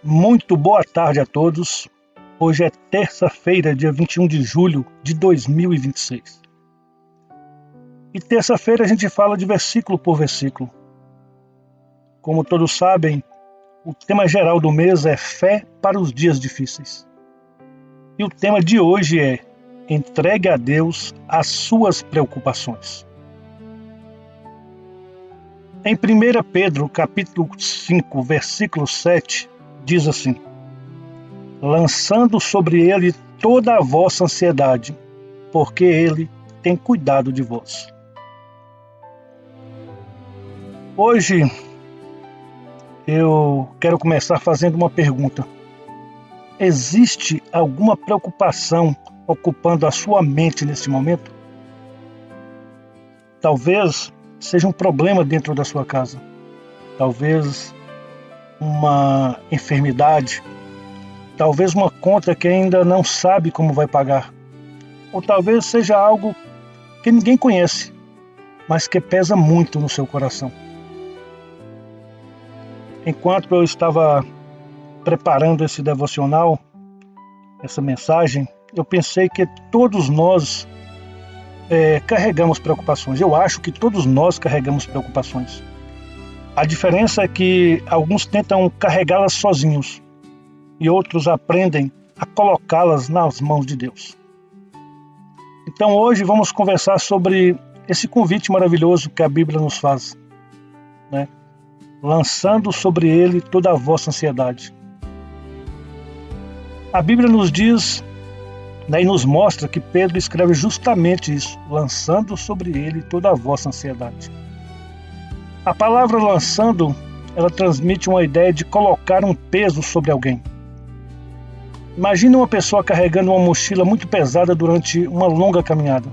Muito boa tarde a todos. Hoje é terça-feira, dia 21 de julho de 2026. E terça-feira a gente fala de versículo por versículo. Como todos sabem, o tema geral do mês é fé para os dias difíceis. E o tema de hoje é entregue a Deus as suas preocupações. Em 1 Pedro, capítulo 5, versículo 7, diz assim: lançando sobre ele toda a vossa ansiedade, porque ele tem cuidado de vós. Hoje eu quero começar fazendo uma pergunta. Existe alguma preocupação ocupando a sua mente nesse momento? Talvez seja um problema dentro da sua casa. Talvez uma enfermidade. Talvez uma conta que ainda não sabe como vai pagar. Ou talvez seja algo que ninguém conhece, mas que pesa muito no seu coração. Enquanto eu estava preparando esse devocional, essa mensagem, eu pensei que todos nós carregamos preocupações. Eu acho que todos nós carregamos preocupações. A diferença é que alguns tentam carregá-las sozinhos e outros aprendem a colocá-las nas mãos de Deus. Então hoje vamos conversar sobre esse convite maravilhoso que a Bíblia nos faz, né? Lançando sobre ele toda a vossa ansiedade. A Bíblia nos diz, né, e nos mostra que Pedro escreve justamente isso, lançando sobre ele toda a vossa ansiedade. A palavra lançando, ela transmite uma ideia de colocar um peso sobre alguém. Imagine uma pessoa carregando uma mochila muito pesada durante uma longa caminhada.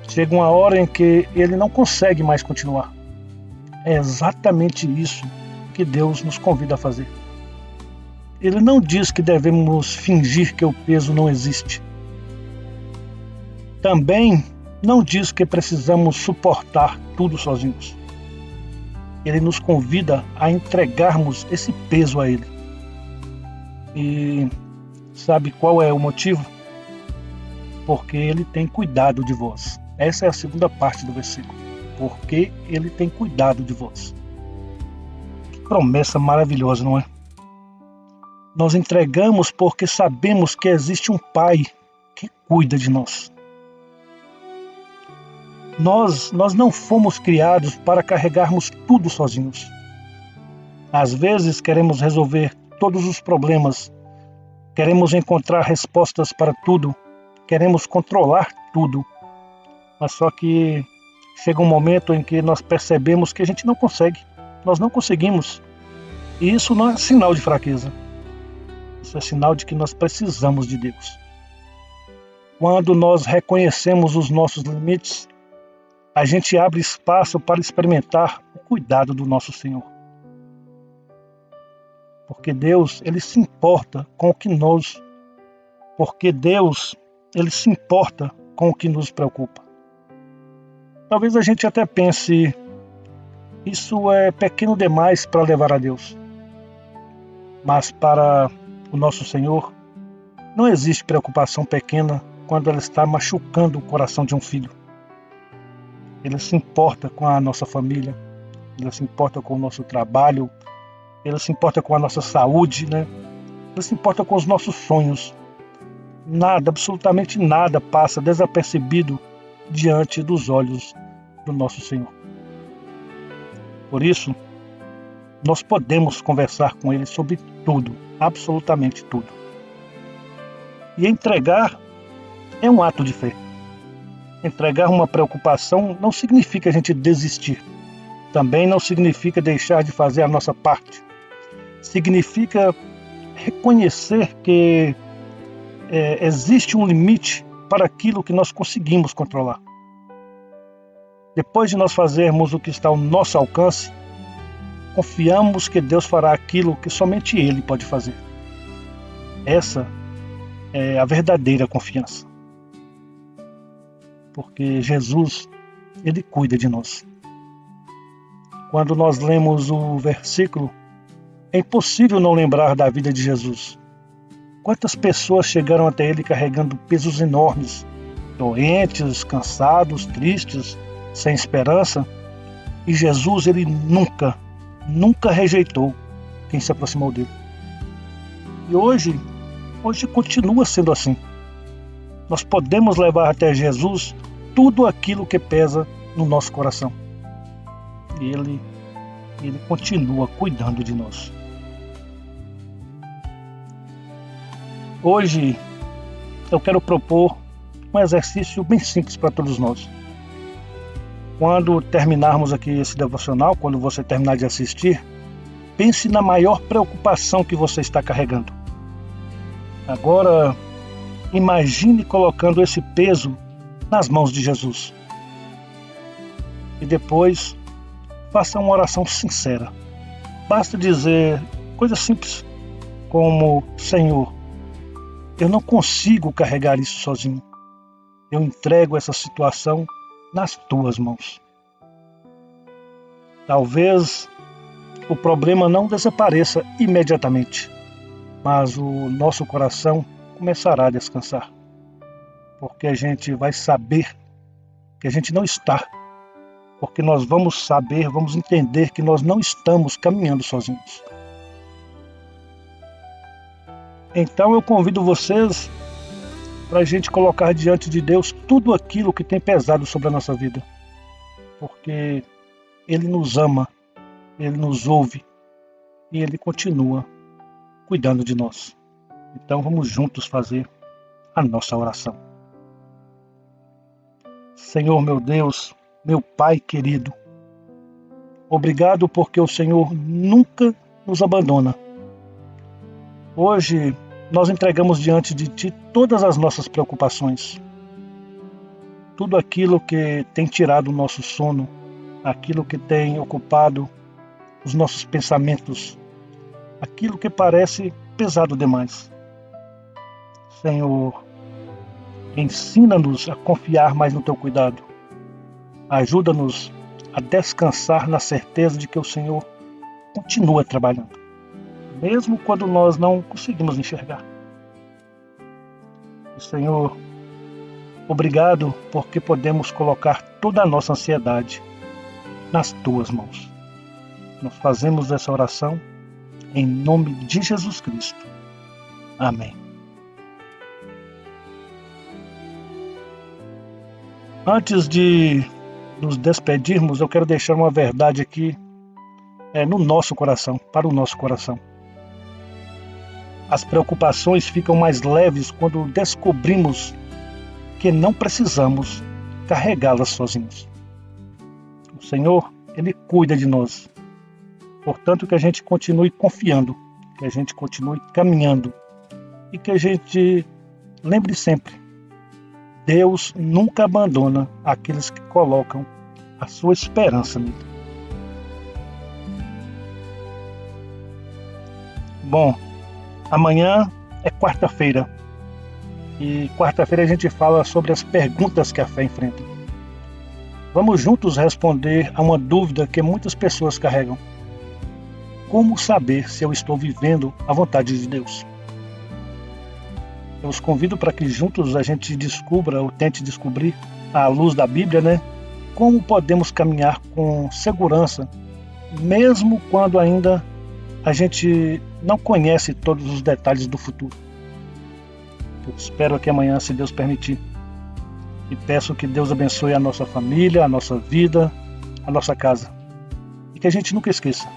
Chega uma hora em que ele não consegue mais continuar. É exatamente isso que Deus nos convida a fazer. Ele não diz que devemos fingir que o peso não existe. Também não diz que precisamos suportar tudo sozinhos. Ele nos convida a entregarmos esse peso a Ele. E sabe qual é o motivo? Porque Ele tem cuidado de vós. Essa é a segunda parte do versículo. Porque Ele tem cuidado de vós. Que promessa maravilhosa, não é? Nós entregamos porque sabemos que existe um Pai que cuida de nós. Nós não fomos criados para carregarmos tudo sozinhos. Às vezes queremos resolver todos os problemas, queremos encontrar respostas para tudo, queremos controlar tudo, mas só que chega um momento em que nós percebemos que a gente não consegue, nós não conseguimos, e isso não é sinal de fraqueza, isso é sinal de que nós precisamos de Deus. Quando nós reconhecemos os nossos limites, a gente abre espaço para experimentar o cuidado do nosso Senhor. Porque Deus, Ele se importa com o que nos... Porque Deus, Ele se importa com o que nos preocupa. Talvez a gente até pense, isso é pequeno demais para levar a Deus. Mas para o nosso Senhor, não existe preocupação pequena quando ela está machucando o coração de um filho. Ele se importa com a nossa família, Ele se importa com o nosso trabalho, Ele se importa com a nossa saúde, né? Ele se importa com os nossos sonhos. Nada, absolutamente nada passa desapercebido diante dos olhos do nosso Senhor. Por isso, nós podemos conversar com Ele sobre tudo, absolutamente tudo. E entregar é um ato de fé. Entregar uma preocupação não significa a gente desistir. Também não significa deixar de fazer a nossa parte. Significa reconhecer que existe um limite para aquilo que nós conseguimos controlar. Depois de nós fazermos o que está ao nosso alcance, confiamos que Deus fará aquilo que somente Ele pode fazer. Essa é a verdadeira confiança. Porque Jesus, Ele cuida de nós. Quando nós lemos o versículo, É impossível não lembrar da vida de Jesus. Quantas pessoas chegaram até ele carregando pesos enormes, doentes, cansados, tristes, sem esperança, e Jesus, ele nunca rejeitou quem se aproximou dele. E hoje continua sendo assim. Nós podemos levar até Jesus tudo aquilo que pesa no nosso coração. E ele continua cuidando de nós. Hoje eu quero propor um exercício bem simples para todos nós. Quando terminarmos aqui esse devocional, quando você terminar de assistir, pense na maior preocupação que você está carregando. Agora, imagine colocando esse peso nas mãos de Jesus. E depois, faça uma oração sincera. Basta dizer coisas simples como: Senhor, eu não consigo carregar isso sozinho. Eu entrego essa situação nas tuas mãos. Talvez o problema não desapareça imediatamente, mas o nosso coração começará a descansar, porque a gente vai saber que a gente não está, porque nós vamos entender que nós não estamos caminhando sozinhos. Então eu convido vocês para a gente colocar diante de Deus tudo aquilo que tem pesado sobre a nossa vida, porque Ele nos ama, Ele nos ouve e Ele continua cuidando de nós. Então vamos juntos fazer a nossa oração. Senhor meu Deus, meu Pai querido, obrigado porque o Senhor nunca nos abandona. Hoje nós entregamos diante de Ti todas as nossas preocupações, tudo aquilo que tem tirado o nosso sono, aquilo que tem ocupado os nossos pensamentos, aquilo que parece pesado demais. Senhor, ensina-nos a confiar mais no Teu cuidado. Ajuda-nos a descansar na certeza de que o Senhor continua trabalhando, mesmo quando nós não conseguimos enxergar. E, Senhor, obrigado porque podemos colocar toda a nossa ansiedade nas Tuas mãos. Nós fazemos essa oração em nome de Jesus Cristo. Amém. Antes de nos despedirmos, eu quero deixar uma verdade aqui no nosso coração, para o nosso coração. As preocupações ficam mais leves quando descobrimos que não precisamos carregá-las sozinhos. O Senhor, Ele cuida de nós. Portanto, que a gente continue confiando, que a gente continue caminhando e que a gente lembre sempre: Deus nunca abandona aqueles que colocam a sua esperança nele. Bom, amanhã é quarta-feira e quarta-feira a gente fala sobre as perguntas que a fé enfrenta. Vamos juntos responder a uma dúvida que muitas pessoas carregam: como saber se eu estou vivendo a vontade de Deus? Eu os convido para que juntos a gente descubra ou tente descobrir, à luz da Bíblia, como podemos caminhar com segurança, mesmo quando ainda a gente não conhece todos os detalhes do futuro. Eu espero que amanhã, se Deus permitir, e peço que Deus abençoe a nossa família, a nossa vida, a nossa casa. E que a gente nunca esqueça: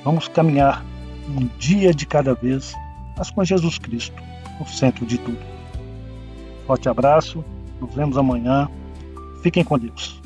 vamos caminhar um dia de cada vez, mas com Jesus Cristo no centro de tudo. Forte abraço, nos vemos amanhã. Fiquem com Deus.